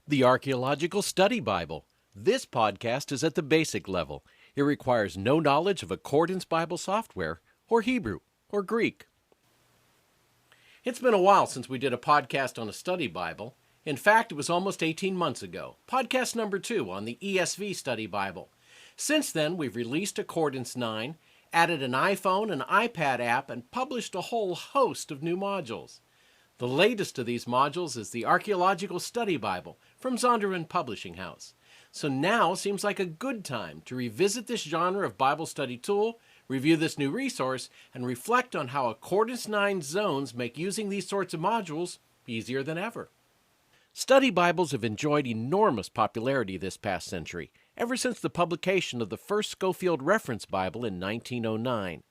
The Archaeological Study Bible. This podcast is at the basic level. It requires no knowledge of Accordance Bible software, or Hebrew, or Greek. It's been a while since we did a podcast on a study Bible. In fact, it was almost 18 months ago, podcast number 2 on the ESV Study Bible. Since then, we've released Accordance 9, added an iPhone and iPad app, and published a whole host of new modules. The latest of these modules is the Archaeological Study Bible from Zondervan Publishing House. So now seems like a good time to revisit this genre of Bible study tool, review this new resource, and reflect on how Accordance 9 zones make using these sorts of modules easier than ever. Study Bibles have enjoyed enormous popularity this past century, ever since the publication of the first Scofield Reference Bible in 1909.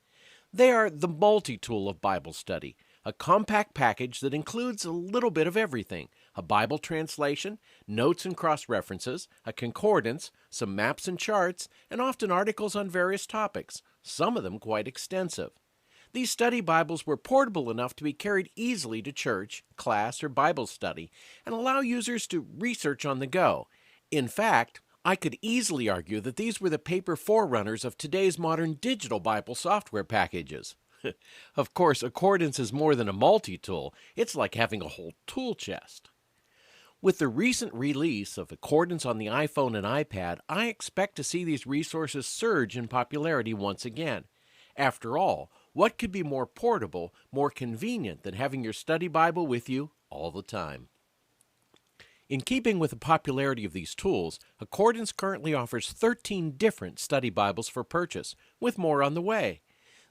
They are the multi-tool of Bible study, a compact package that includes a little bit of everything: a Bible translation, notes and cross-references, a concordance, some maps and charts, and often articles on various topics, some of them quite extensive. These study Bibles were portable enough to be carried easily to church, class, or Bible study, and allow users to research on the go. In fact, I could easily argue that these were the paper forerunners of today's modern digital Bible software packages. Of course, Accordance is more than a multi-tool. It's like having a whole tool chest. With the recent release of Accordance on the iPhone and iPad, I expect to see these resources surge in popularity once again. After all, what could be more portable, more convenient than having your study Bible with you all the time? In keeping with the popularity of these tools, Accordance currently offers 13 different study Bibles for purchase, with more on the way.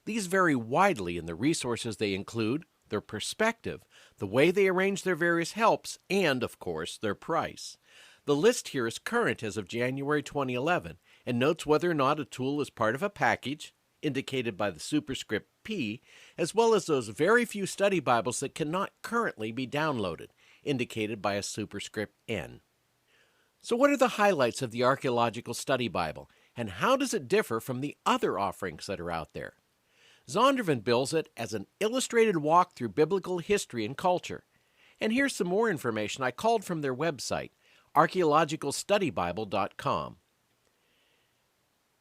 These vary widely in the resources they include, their perspective, the way they arrange their various helps, and, of course, their price. The list here is current as of January 2011 and notes whether or not a tool is part of a package, indicated by the superscript P, as well as those very few study Bibles that cannot currently be downloaded, indicated by a superscript N. So what are the highlights of the Archaeological Study Bible, and how does it differ from the other offerings that are out there? Zondervan bills it as an illustrated walk through biblical history and culture. And here's some more information I culled from their website, archaeologicalstudybible.com.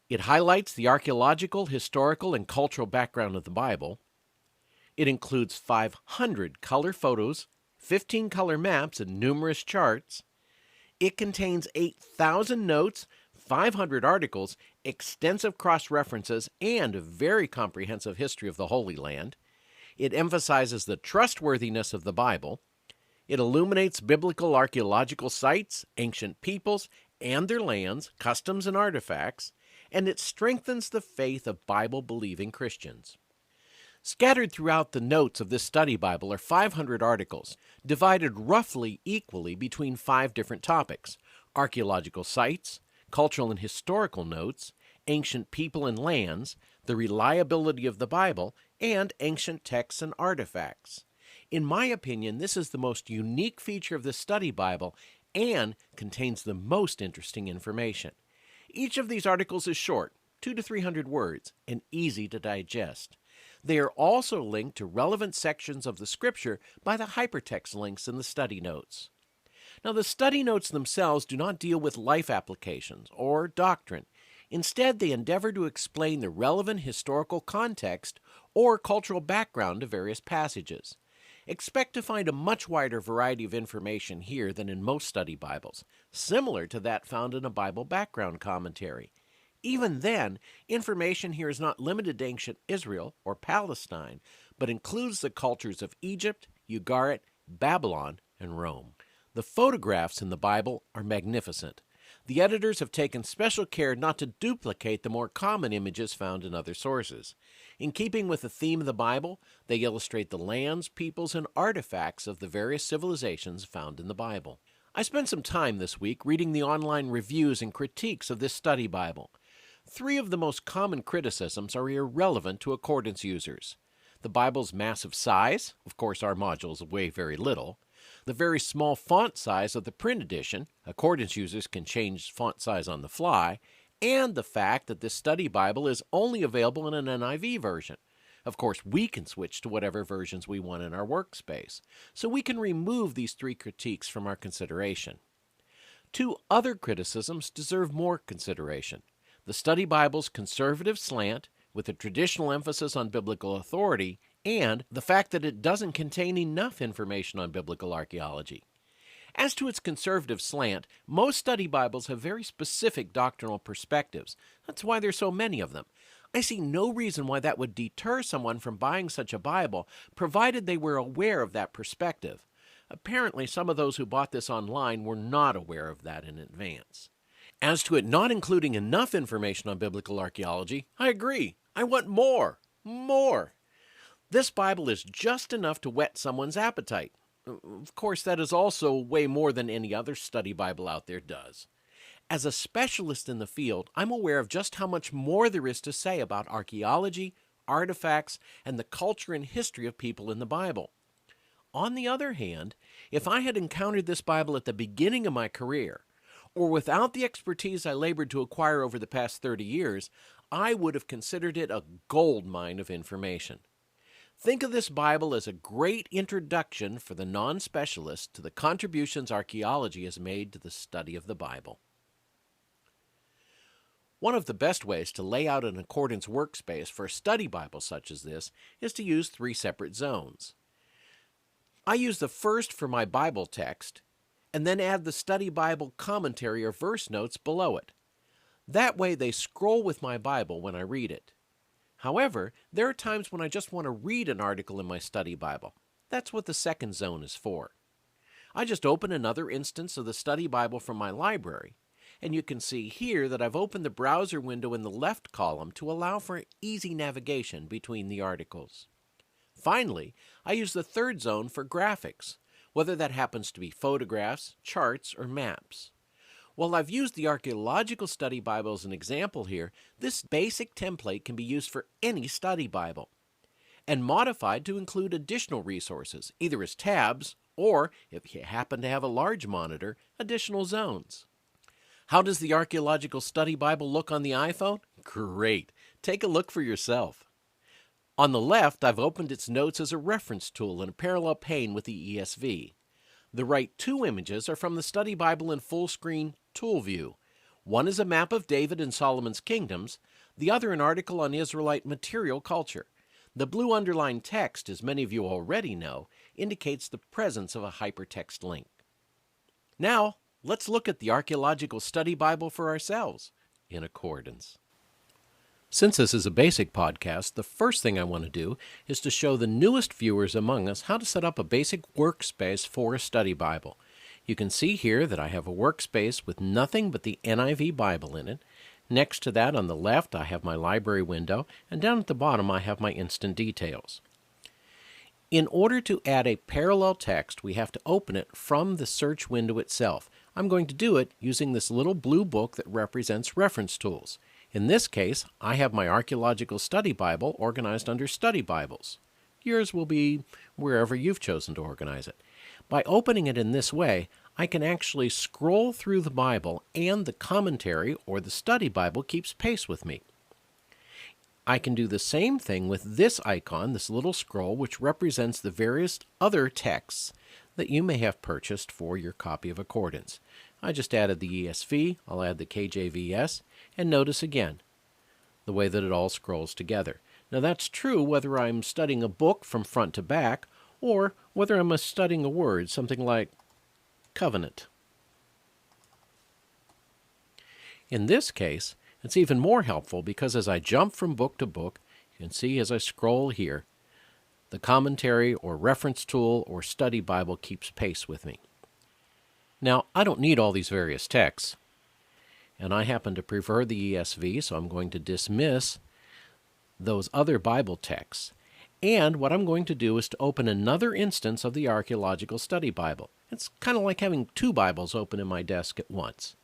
It highlights the archaeological, historical, and cultural background of the Bible. It includes 500 color photos, 15 color maps, and numerous charts. It contains 8,000 notes, 500 articles, extensive cross-references, and a very comprehensive history of the Holy Land. It emphasizes the trustworthiness of the Bible. It illuminates biblical archaeological sites, ancient peoples, and their lands, customs, and artifacts. And it strengthens the faith of Bible-believing Christians. Scattered throughout the notes of this study Bible are 500 articles, divided roughly equally between 5 different topics: archaeological sites, cultural and historical notes, ancient people and lands, the reliability of the Bible, and ancient texts and artifacts. In my opinion, this is the most unique feature of the study Bible and contains the most interesting information. Each of these articles is short, 200 to 300 words, and easy to digest. They are also linked to relevant sections of the Scripture by the hypertext links in the study notes. Now, the study notes themselves do not deal with life applications or doctrine. Instead, they endeavor to explain the relevant historical context or cultural background of various passages. Expect to find a much wider variety of information here than in most study Bibles, similar to that found in a Bible background commentary. Even then, information here is not limited to ancient Israel or Palestine, but includes the cultures of Egypt, Ugarit, Babylon, and Rome. The photographs in the Bible are magnificent. The editors have taken special care not to duplicate the more common images found in other sources. In keeping with the theme of the Bible, they illustrate the lands, peoples, and artifacts of the various civilizations found in the Bible. I spent some time this week reading the online reviews and critiques of this study Bible. 3 of the most common criticisms are irrelevant to Accordance users: the Bible's massive size — of course our modules weigh very little; the very small font size of the print edition — Accordance users can change font size on the fly; and the fact that this study Bible is only available in an NIV version. Of course, we can switch to whatever versions we want in our Workspace, so we can remove these 3 critiques from our consideration. Two other criticisms deserve more consideration: the study Bible's conservative slant, with a traditional emphasis on biblical authority, and the fact that it doesn't contain enough information on biblical archaeology. As to its conservative slant, most study Bibles have very specific doctrinal perspectives. That's why there's so many of them. I see no reason why that would deter someone from buying such a Bible, provided they were aware of that perspective. Apparently, some of those who bought this online were not aware of that in advance. As to it not including enough information on biblical archaeology, I agree. I want more. More. This Bible is just enough to whet someone's appetite. Of course, that is also way more than any other study Bible out there does. As a specialist in the field, I'm aware of just how much more there is to say about archaeology, artifacts, and the culture and history of people in the Bible. On the other hand, if I had encountered this Bible at the beginning of my career, or without the expertise I labored to acquire over the past 30 years, I would have considered it a goldmine of information. Think of this Bible as a great introduction for the non-specialist to the contributions archaeology has made to the study of the Bible. One of the best ways to lay out an accordance workspace for a study Bible such as this is to use 3 separate zones. I use the first for my Bible text, and then add the study Bible commentary or verse notes below it. That way they scroll with my Bible when I read it. However, there are times when I just want to read an article in my study Bible. That's what the second zone is for. I just open another instance of the study Bible from my library, and you can see here that I've opened the browser window in the left column to allow for easy navigation between the articles. Finally, I use the third zone for graphics, whether that happens to be photographs, charts, or maps. While I've used the Archaeological Study Bible as an example here, this basic template can be used for any study Bible and modified to include additional resources, either as tabs or, if you happen to have a large monitor, additional zones. How does the Archaeological Study Bible look on the iPhone? Great! Take a look for yourself. On the left, I've opened its notes as a reference tool in a parallel pane with the ESV. The right 2 images are from the Study Bible in full screen tool view. One is a map of David and Solomon's kingdoms, the other an article on Israelite material culture. The blue underlined text, as many of you already know, indicates the presence of a hypertext link. Now, let's look at the Archaeological Study Bible for ourselves, in accordance. Since this is a basic podcast, the first thing I want to do is to show the newest viewers among us how to set up a basic workspace for a study Bible. You can see here that I have a workspace with nothing but the NIV Bible in it. Next to that, on the left, I have my library window, and down at the bottom I have my instant details. In order to add a parallel text, we have to open it from the search window itself. I'm going to do it using this little blue book that represents reference tools. In this case, I have my Archaeological Study Bible organized under Study Bibles. Yours will be wherever you've chosen to organize it. By opening it in this way, I can actually scroll through the Bible, and the commentary or the Study Bible keeps pace with me. I can do the same thing with this icon, this little scroll, which represents the various other texts that you may have purchased for your copy of Accordance. I just added the ESV, I'll add the KJVS, and notice again the way that it all scrolls together. Now that's true whether I'm studying a book from front to back, or whether I'm studying a word, something like covenant. In this case, it's even more helpful because as I jump from book to book, you can see as I scroll here, the commentary or reference tool or study Bible keeps pace with me. Now, I don't need all these various texts, and I happen to prefer the ESV, so I'm going to dismiss those other Bible texts. And what I'm going to do is to open another instance of the Archaeological Study Bible. It's kind of like having 2 Bibles open in my desk at once.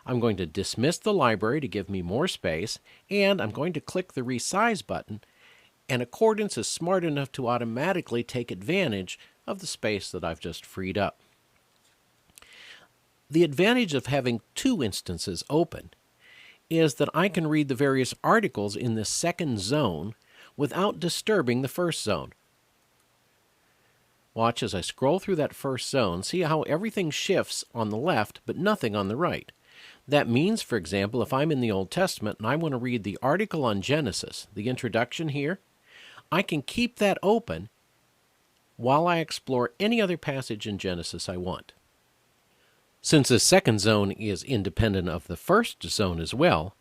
I'm going to dismiss the library to give me more space, and I'm going to click the Resize button, and Accordance is smart enough to automatically take advantage of the space that I've just freed up. The advantage of having 2 instances open is that I can read the various articles in the second zone without disturbing the first zone. Watch as I scroll through that first zone, see how everything shifts on the left but nothing on the right. That means, for example, if I'm in the Old Testament and I want to read the article on Genesis, the introduction here, I can keep that open while I explore any other passage in Genesis I want. Since the second zone is independent of the first zone as well,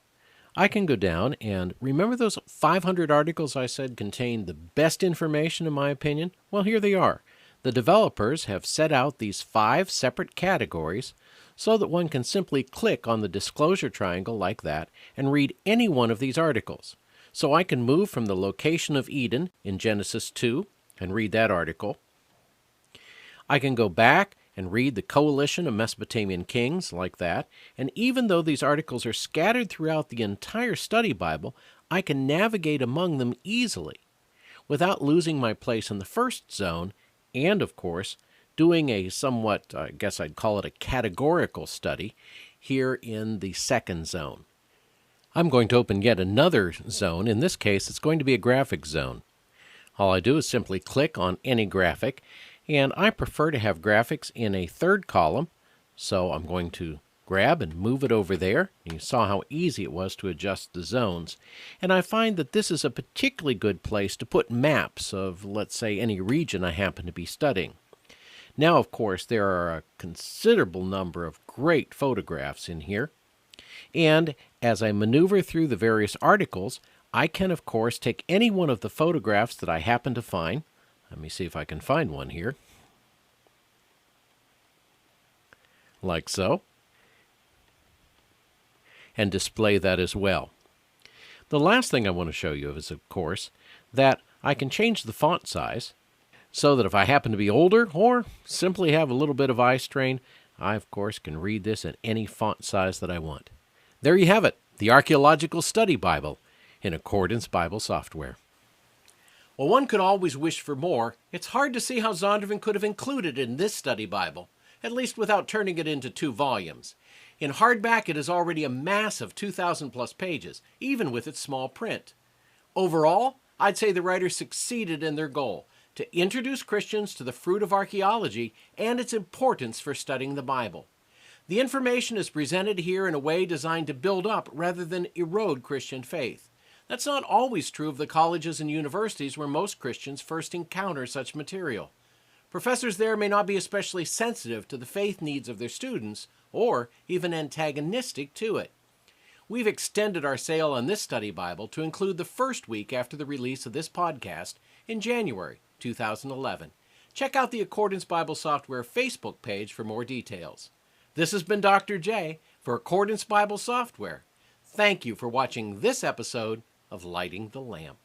I can go down and remember those 500 articles I said contained the best information in my opinion? Well, here they are. The developers have set out these 5 separate categories so that one can simply click on the disclosure triangle like that and read any one of these articles. So I can move from the location of Eden in Genesis 2 and read that article. I can go back and read the coalition of Mesopotamian kings like that, and even though these articles are scattered throughout the entire study Bible, I can navigate among them easily without losing my place in the first zone and, of course, doing a somewhat, I guess I'd call it a categorical study here in the second zone. I'm going to open yet another zone. In this case, it's going to be a graphic zone. All I do is simply click on any graphic, and I prefer to have graphics in a third column, so I'm going to grab and move it over there. You saw how easy it was to adjust the zones. And I find that this is a particularly good place to put maps of, let's say, any region I happen to be studying. Now, of course, there are a considerable number of great photographs in here. And as I maneuver through the various articles, I can, of course, take any one of the photographs that I happen to find. Let me see if I can find one here. Like so. And display that as well. The last thing I want to show you is, of course, that I can change the font size so that if I happen to be older or simply have a little bit of eye strain, I, of course, can read this at any font size that I want. There you have it, the Archaeological Study Bible in Accordance Bible Software. While one could always wish for more, it's hard to see how Zondervan could have included it in this study Bible, at least without turning it into 2 volumes. In hardback, it is already a mass of 2,000+ pages, even with its small print. Overall, I'd say the writers succeeded in their goal, to introduce Christians to the fruit of archaeology and its importance for studying the Bible. The information is presented here in a way designed to build up rather than erode Christian faith. That's not always true of the colleges and universities where most Christians first encounter such material. Professors there may not be especially sensitive to the faith needs of their students or even antagonistic to it. We've extended our sale on this study Bible to include the first week after the release of this podcast in January 2011. Check out the Accordance Bible Software Facebook page for more details. This has been Dr. J for Accordance Bible Software. Thank you for watching this episode of Lighting the Lamp.